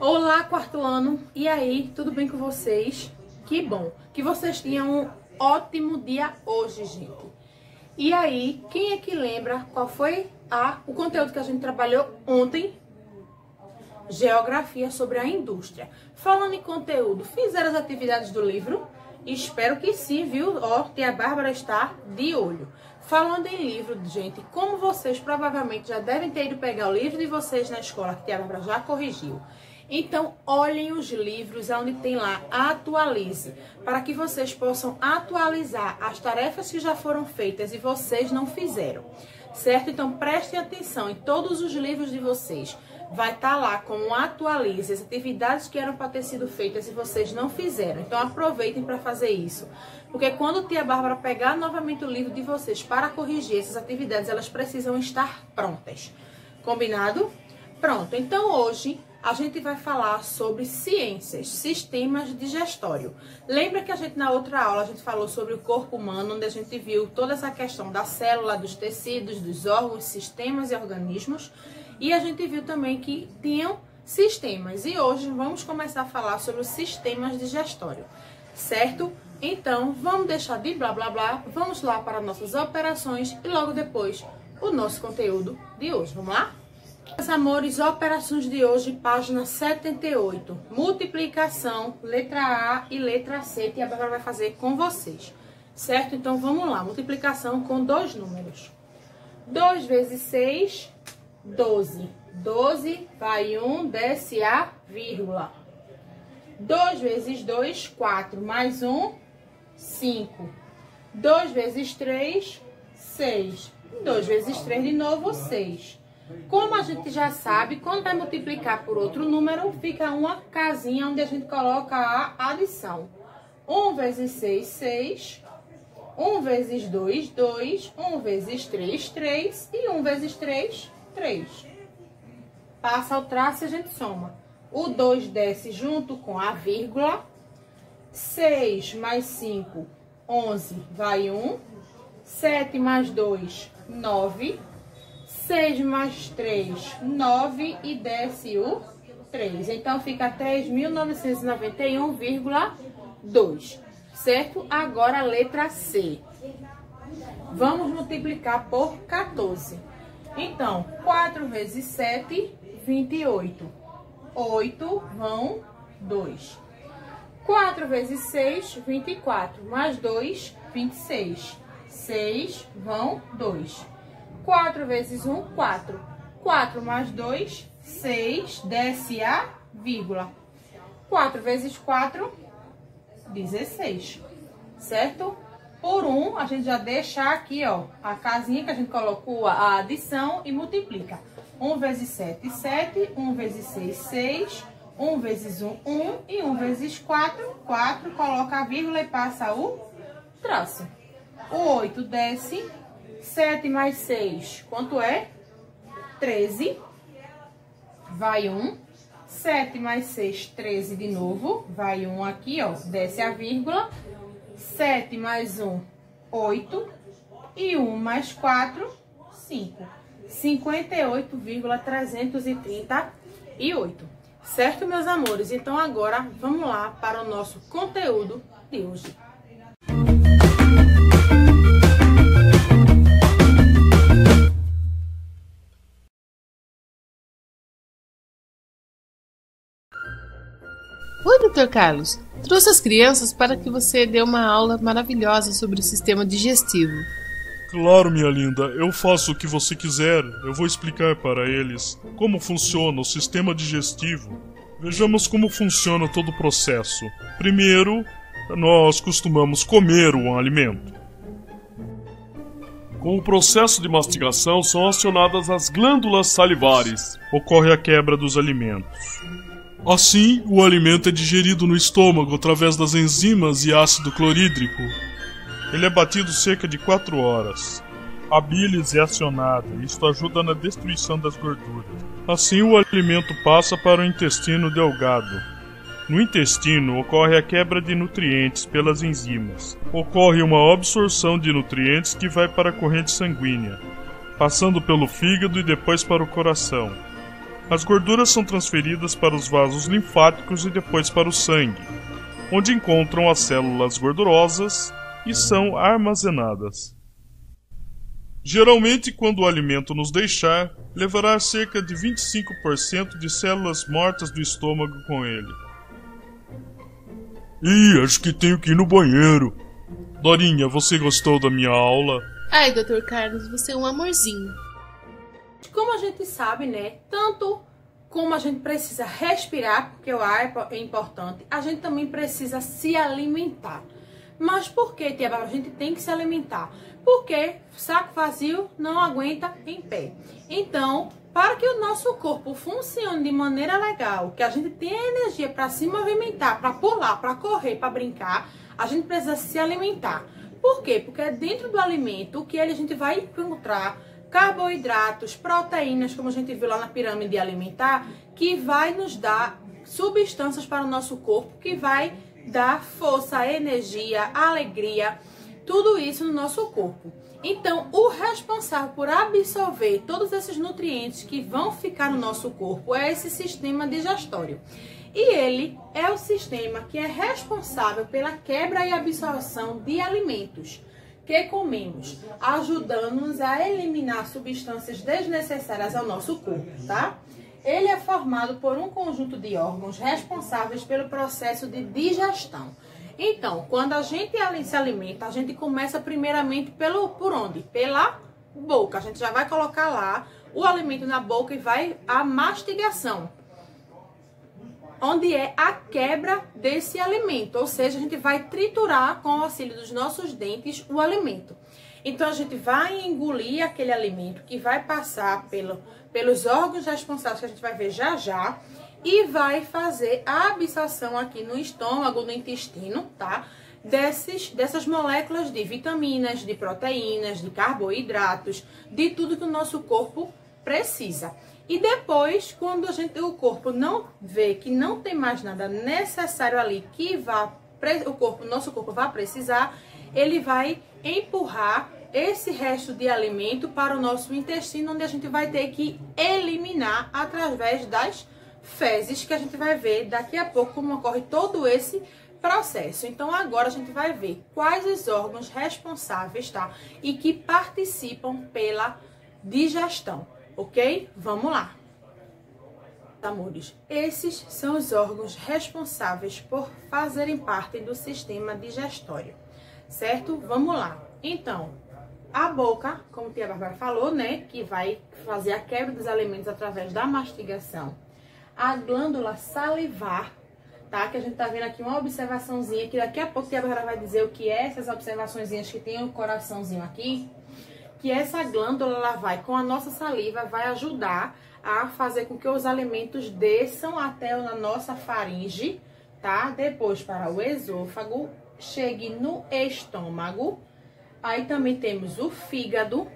Olá, quarto ano! E aí, tudo bem com vocês? Que bom que vocês tenham um ótimo dia hoje, gente. E aí, quem é que lembra qual foi o conteúdo que a gente trabalhou ontem? Geografia sobre a indústria. Falando em conteúdo, fizeram as atividades do livro? Espero que sim, viu? Ó, tia Bárbara está de olho. Falando em livro, gente, como vocês provavelmente já devem ter ido pegar o livro de vocês na escola, que tia Bárbara já corrigiu. Então, olhem os livros onde tem lá Atualize, para que vocês possam atualizar as tarefas que já foram feitas e vocês não fizeram, certo? Então, prestem atenção em todos os livros de vocês. Vai estar lá como Atualize, as atividades que eram para ter sido feitas e vocês não fizeram. Então, aproveitem para fazer isso. Porque quando tia Bárbara pegar novamente o livro de vocês para corrigir essas atividades, elas precisam estar prontas. Combinado? Pronto. Então, hoje a gente vai falar sobre ciências, sistemas digestório. Lembra que a gente na outra aula a gente falou sobre o corpo humano, onde a gente viu toda essa questão da célula, dos tecidos, dos órgãos, sistemas e organismos. E a gente viu também que tinham sistemas. E hoje vamos começar a falar sobre os sistemas digestório, certo? Então, vamos deixar de blá blá blá, vamos lá para nossas operações e logo depois o nosso conteúdo de hoje. Vamos lá? Meus amores, operações de hoje, página 78. Multiplicação, letra A e letra C, que a Bárbara vai fazer com vocês, certo? Então, vamos lá. Multiplicação com dois números. 2 vezes 6, 12. 12, vai 1, desce a vírgula. 2 vezes 2, 4. Mais 1, 5. 2 vezes 3, 6. 2 vezes 3 de novo, 6. Como a gente já sabe, quando vai multiplicar por outro número, fica uma casinha onde a gente coloca a adição. 1 vezes 6, 6. 1 vezes 2, 2. 1 vezes 3, 3. E 1 vezes 3, 3. Passa o traço e a gente soma. O 2 desce junto com a vírgula. 6 mais 5, 11, vai 1. 7 mais 2, 9. 6 mais 3, 9 e desce o 3. Então, fica 3.991,2, certo? Agora, a letra C. Vamos multiplicar por 14. Então, 4 vezes 7, 28. 8 vão 2. 4 vezes 6, 24. Mais 2, 26. 6 vão 2. 4 vezes 1, 4. 4 mais 2, 6, desce a vírgula. 4 vezes 4, 16, certo? Por 1, a gente já deixa aqui, ó, a casinha que a gente colocou a adição e multiplica. 1 vezes 7, 7. 1 vezes 6, 6. 1 vezes 1, 1. E 1 vezes 4, 4. Coloca a vírgula e passa o traço. O 8 desce. 7 mais 6, quanto é? 13. Vai 1. 7 mais 6, 13 de novo. Vai 1 aqui, ó. Desce a vírgula. 7 mais 1, 8. E 1 mais 4, 5. 58,338. Certo, meus amores? Então, agora, vamos lá para o nosso conteúdo de hoje. Oi, Dr. Carlos. Trouxe as crianças para que você dê uma aula maravilhosa sobre o sistema digestivo. Claro, minha linda. Eu faço o que você quiser. Eu vou explicar para eles como funciona o sistema digestivo. Vejamos como funciona todo o processo. Primeiro, nós costumamos comer um alimento. Com o processo de mastigação são acionadas as glândulas salivares. Ocorre a quebra dos alimentos. Assim, o alimento é digerido no estômago através das enzimas e ácido clorídrico. Ele é batido cerca de 4 horas. A bílis é acionada e isto ajuda na destruição das gorduras. Assim, o alimento passa para o intestino delgado. No intestino, ocorre a quebra de nutrientes pelas enzimas. Ocorre uma absorção de nutrientes que vai para a corrente sanguínea, passando pelo fígado e depois para o coração. As gorduras são transferidas para os vasos linfáticos e depois para o sangue, onde encontram as células gordurosas e são armazenadas. Geralmente, quando o alimento nos deixar, levará cerca de 25% de células mortas do estômago com ele. Acho que tenho que ir no banheiro. Dorinha, você gostou da minha aula? Ai, Dr. Carlos, você é um amorzinho. Como a gente sabe, né, tanto como a gente precisa respirar, porque o ar é importante, a gente também precisa se alimentar. Mas por que, tia Bárbara, a gente tem que se alimentar? Porque saco vazio não aguenta em pé. Então, para que o nosso corpo funcione de maneira legal, que a gente tenha energia para se movimentar, para pular, para correr, para brincar, a gente precisa se alimentar. Por quê? Porque é dentro do alimento que a gente vai encontrar carboidratos, proteínas, como a gente viu lá na pirâmide alimentar, que vai nos dar substâncias para o nosso corpo, que vai dar força, energia, alegria, tudo isso no nosso corpo. Então, o responsável por absorver todos esses nutrientes que vão ficar no nosso corpo é esse sistema digestório. E ele é o sistema que é responsável pela quebra e absorção de alimentos que comemos, ajudando-nos a eliminar substâncias desnecessárias ao nosso corpo, tá? Ele é formado por um conjunto de órgãos responsáveis pelo processo de digestão. Então, quando a gente se alimenta, a gente começa primeiramente por onde? Pela boca. A gente já vai colocar lá o alimento na boca e vai a mastigação, onde é a quebra desse alimento, ou seja, a gente vai triturar com o auxílio dos nossos dentes o alimento. Então, a gente vai engolir aquele alimento que vai passar pelos órgãos responsáveis, que a gente vai ver já já, e vai fazer a absorção aqui no estômago, no intestino, tá? Dessas moléculas de vitaminas, de proteínas, de carboidratos, de tudo que o nosso corpo precisa. E depois, quando o corpo não vê que não tem mais nada necessário ali que nosso corpo vai precisar, ele vai empurrar esse resto de alimento para o nosso intestino, onde a gente vai ter que eliminar através das fezes, que a gente vai ver daqui a pouco como ocorre todo esse processo. Então, agora a gente vai ver quais os órgãos responsáveis, tá? E que participam pela digestão. Ok? Vamos lá. Amores, esses são os órgãos responsáveis por fazerem parte do sistema digestório, certo? Vamos lá. Então, a boca, como a tia Bárbara falou, né, que vai fazer a quebra dos alimentos através da mastigação. A glândula salivar, tá? Que a gente tá vendo aqui uma observaçãozinha, que daqui a pouco a tia Bárbara vai dizer o que é essas observaçõezinhas que tem um coraçãozinho aqui. Que essa glândula, ela vai, com a nossa saliva, vai ajudar a fazer com que os alimentos desçam até a nossa faringe, tá? Depois para o esôfago, chegue no estômago. Aí também temos o fígado,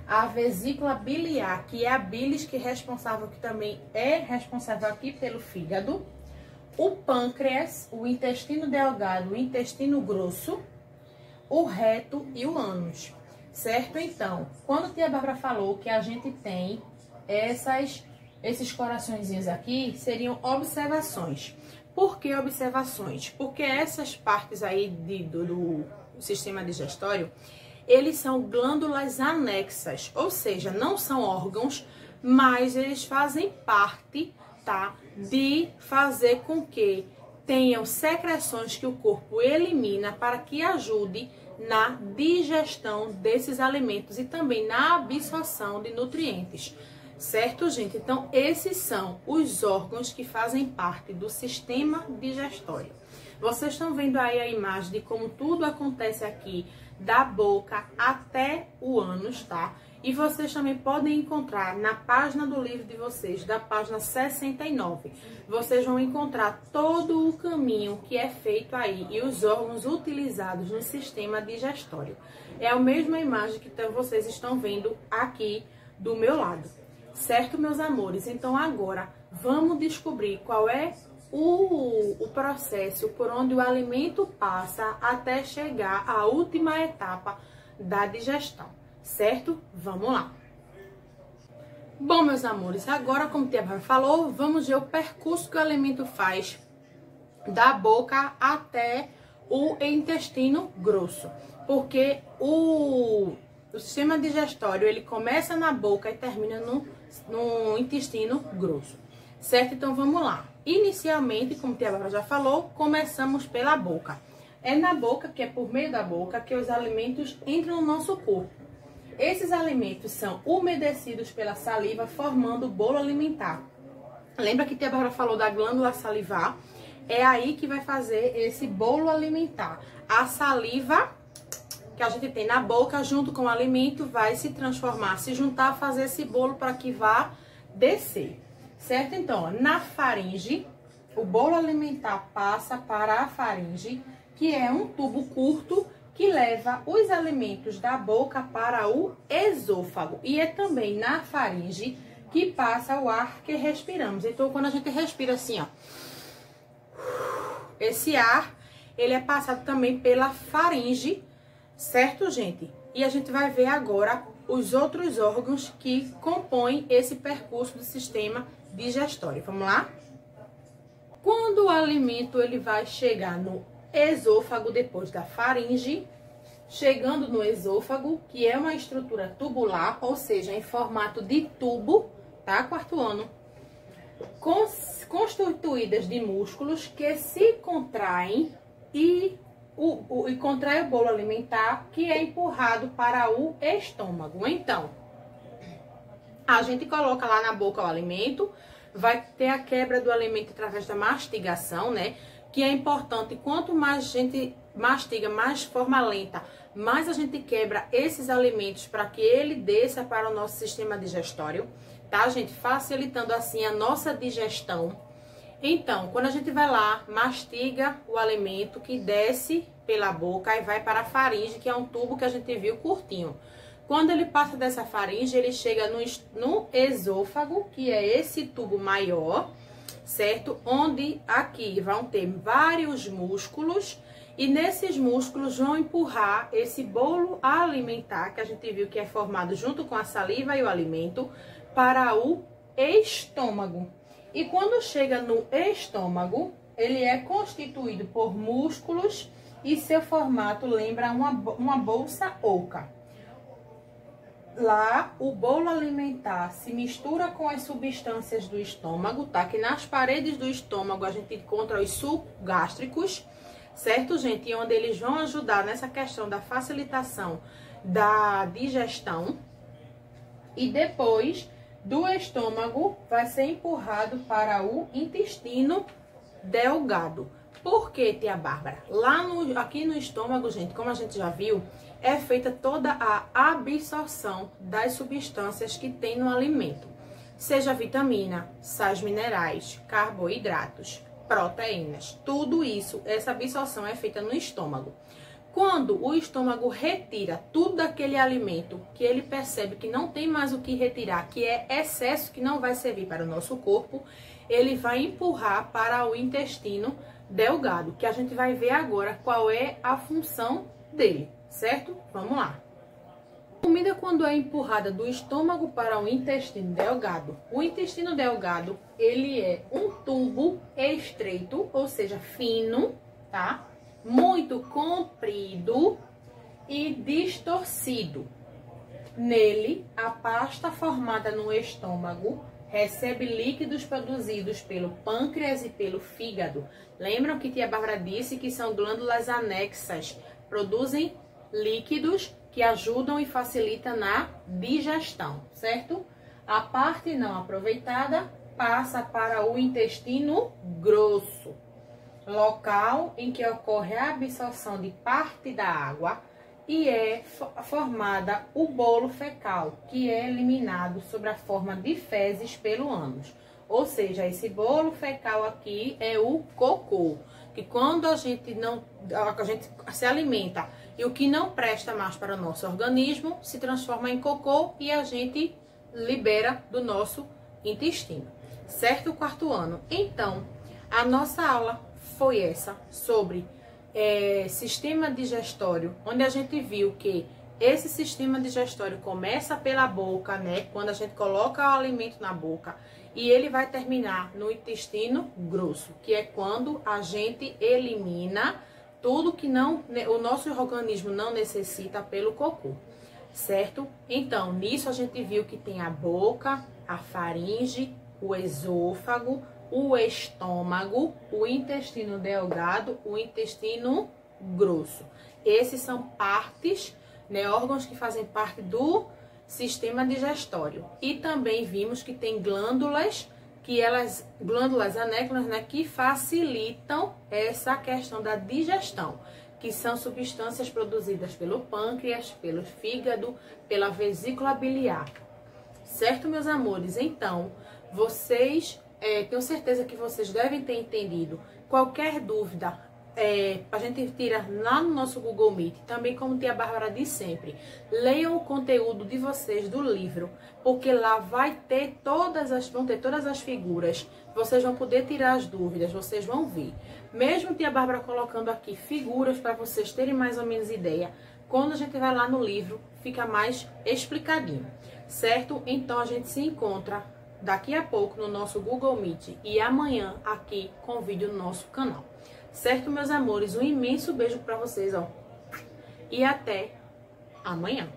a vesícula biliar, que é a bilis que também é responsável aqui pelo fígado. O pâncreas, o intestino delgado, o intestino grosso, o reto e o ânus. Certo? Então, quando a tia Bárbara falou que a gente tem esses coraçõezinhos aqui, seriam observações. Por que observações? Porque essas partes aí do sistema digestório, eles são glândulas anexas, ou seja, não são órgãos, mas eles fazem parte, tá, de fazer com que tenham secreções que o corpo elimina para que ajude na digestão desses alimentos e também na absorção de nutrientes. Certo, gente? Então, esses são os órgãos que fazem parte do sistema digestório. Vocês estão vendo aí a imagem de como tudo acontece aqui, da boca até o ânus, tá? E vocês também podem encontrar na página do livro de vocês, da página 69. Vocês vão encontrar todo o caminho que é feito aí e os órgãos utilizados no sistema digestório. É a mesma imagem que vocês estão vendo aqui do meu lado. Certo, meus amores? Então, agora, vamos descobrir qual é o processo por onde o alimento passa até chegar à última etapa da digestão. Certo? Vamos lá. Bom, meus amores, agora, como a tia Bárbara falou, vamos ver o percurso que o alimento faz da boca até o intestino grosso. Porque o sistema digestório, ele começa na boca e termina no intestino grosso, certo? Então, vamos lá. Inicialmente, como a tia Bárbara já falou, começamos pela boca. É na boca, que é por meio da boca, que os alimentos entram no nosso corpo. Esses alimentos são umedecidos pela saliva, formando o bolo alimentar. Lembra que a tia Bárbara falou da glândula salivar? É aí que vai fazer esse bolo alimentar. A saliva que a gente tem na boca, junto com o alimento, vai se transformar, se juntar, fazer esse bolo para que vá descer. Certo? Então, ó, na faringe, o bolo alimentar passa para a faringe, que é um tubo curto que leva os alimentos da boca para o esôfago. E é também na faringe que passa o ar que respiramos. Então, quando a gente respira assim, ó, esse ar, ele é passado também pela faringe, certo, gente? E a gente vai ver agora os outros órgãos que compõem esse percurso do sistema digestório. Vamos lá? Quando o alimento ele vai chegar no esôfago depois da faringe, chegando no esôfago, que é uma estrutura tubular, ou seja, em formato de tubo, tá? Quarto ano. Constituídas de músculos que se contraem e contrai o bolo alimentar, que é empurrado para o estômago. Então, a gente coloca lá na boca o alimento, vai ter a quebra do alimento através da mastigação, né? Que é importante, quanto mais a gente mastiga, mais forma lenta, mais a gente quebra esses alimentos para que ele desça para o nosso sistema digestório, tá, gente? Facilitando assim a nossa digestão. Então, quando a gente vai lá, mastiga o alimento que desce pela boca e vai para a faringe, que é um tubo que a gente viu curtinho. Quando ele passa dessa faringe, ele chega no esôfago, que é esse tubo maior, certo? Onde aqui vão ter vários músculos e nesses músculos vão empurrar esse bolo alimentar, que a gente viu que é formado junto com a saliva e o alimento, para o estômago. E quando chega no estômago, ele é constituído por músculos e seu formato lembra uma bolsa oca. Lá, o bolo alimentar se mistura com as substâncias do estômago, tá? Que nas paredes do estômago a gente encontra os sucos gástricos, certo, gente? E onde eles vão ajudar nessa questão da facilitação da digestão. E depois do estômago vai ser empurrado para o intestino delgado. Por que, tia Bárbara? Aqui no estômago, gente, como a gente já viu, é feita toda a absorção das substâncias que tem no alimento. Seja vitamina, sais minerais, carboidratos, proteínas. Tudo isso, essa absorção é feita no estômago. Quando o estômago retira tudo daquele alimento que ele percebe que não tem mais o que retirar, que é excesso que não vai servir para o nosso corpo, ele vai empurrar para o intestino delgado, que a gente vai ver agora qual é a função dele, certo? Vamos lá. A comida, quando é empurrada do estômago para o intestino delgado, o intestino delgado, ele é um tubo estreito, ou seja, fino, tá? Muito comprido e distorcido. Nele, a pasta formada no estômago recebe líquidos produzidos pelo pâncreas e pelo fígado. Lembram que tia Bárbara disse que são glândulas anexas, produzem líquidos que ajudam e facilitam na digestão, certo? A parte não aproveitada passa para o intestino grosso, local em que ocorre a absorção de parte da água e é formada o bolo fecal, que é eliminado sob a forma de fezes pelo ânus. Ou seja, esse bolo fecal aqui é o cocô, que quando a gente se alimenta e o que não presta mais para o nosso organismo se transforma em cocô e a gente libera do nosso intestino. Certo, quarto ano? Então, a nossa aula foi essa, sobre sistema digestório, onde a gente viu que Esse sistema digestório começa pela boca, né? Quando a gente coloca o alimento na boca, e ele vai terminar no intestino grosso, que é quando a gente elimina tudo que o nosso organismo não necessita pelo cocô, certo? Então, nisso a gente viu que tem a boca, a faringe, o esôfago, o estômago, o intestino delgado, o intestino grosso. Esses são partes, né, órgãos que fazem parte do sistema digestório. E também vimos que tem glândulas, glândulas anécronas, né, que facilitam essa questão da digestão, que são substâncias produzidas pelo pâncreas, pelo fígado, pela vesícula biliar. Certo, meus amores? Então, vocês, tenho certeza que vocês devem ter entendido. Qualquer dúvida, a gente tira lá no nosso Google Meet, também como tia Bárbara diz sempre, leiam o conteúdo de vocês do livro, porque lá vão ter todas as figuras, vocês vão poder tirar as dúvidas, vocês vão ver. Mesmo tia Bárbara colocando aqui figuras para vocês terem mais ou menos ideia, quando a gente vai lá no livro, fica mais explicadinho, certo? Então a gente se encontra daqui a pouco no nosso Google Meet e amanhã aqui com vídeo no nosso canal. Certo, meus amores? Um imenso beijo pra vocês, ó. E até amanhã.